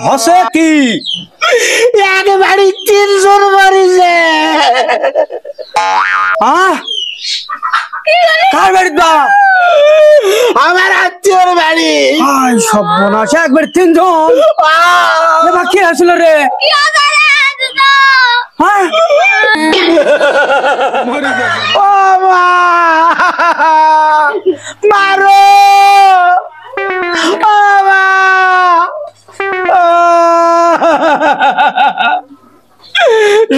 হসে কি এক বাড়ি 300 মরিছে। কার বাড়ি বা? আমার আত্মীয়র বাড়ি। সর্বনাশ, একবার 3 জন। কি আসলো রে? ও মা, মারো ও মা।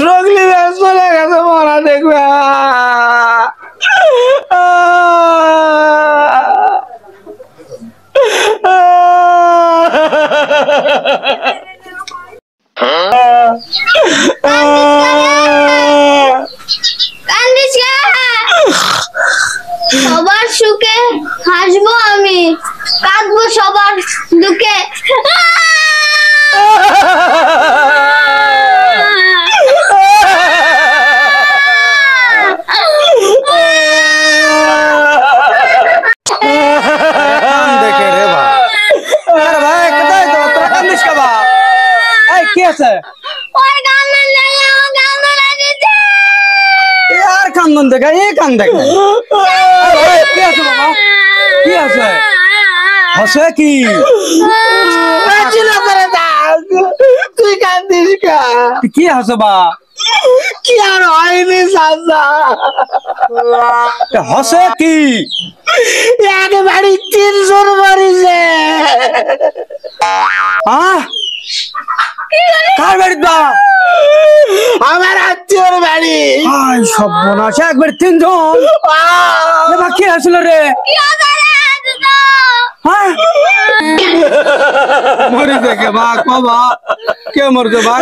রগলি চলে গেছে, মরা দেখবে। সবার সুখে হাসবো আমি, কাঁদবো সবার দুঃখে। দেখে রে ভাই, কোথায় তো তোর কান্দিস কে বা? এই কি আছে? ওই গানের নাই, ও গানের লাগিছে। আর কান্দন দেখা, এই কান দেখা। কি আছে বাবা? কি আছে? হসে কি? তুই কান্দিস কা? কি আছে বা? কি আর হয়নি চাচা? হসে কি? এক বাড়ি 300 মরিছে। কার বাড়ি বা? আমার আত্মীয়র বাড়ি। সর্বনাশ, একবার 3 জন। কি আসলো রে? মরে দেখে বা কবা কে মরছে বা?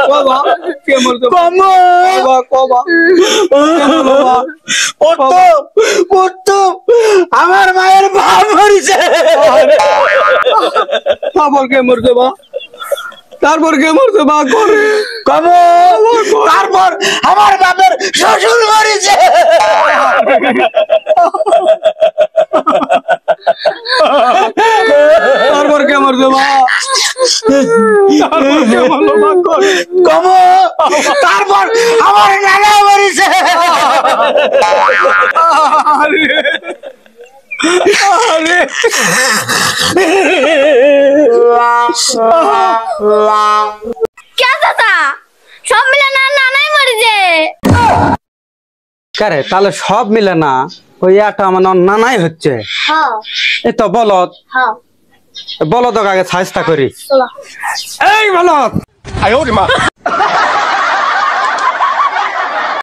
কবা কে মরছে? কবা কবা আমার মায়ের বাপ মরিছে। তারপর কে মরছে বা? তারপর কে মরছে বা? করে তারপর আমার বাপের শ্বশুর মরিছে। তারপর কে মরছে বা? তারপর কে মরলো বা? করে তারপর আমার নানা মরিছে। সব মিলে নানাই মরেছে। কারে তাহলে সব মিলে না, ওই একটা আমার নানাই হচ্ছে। এই তো বলত, বলত আগে চেষ্টা করি। এই বলত।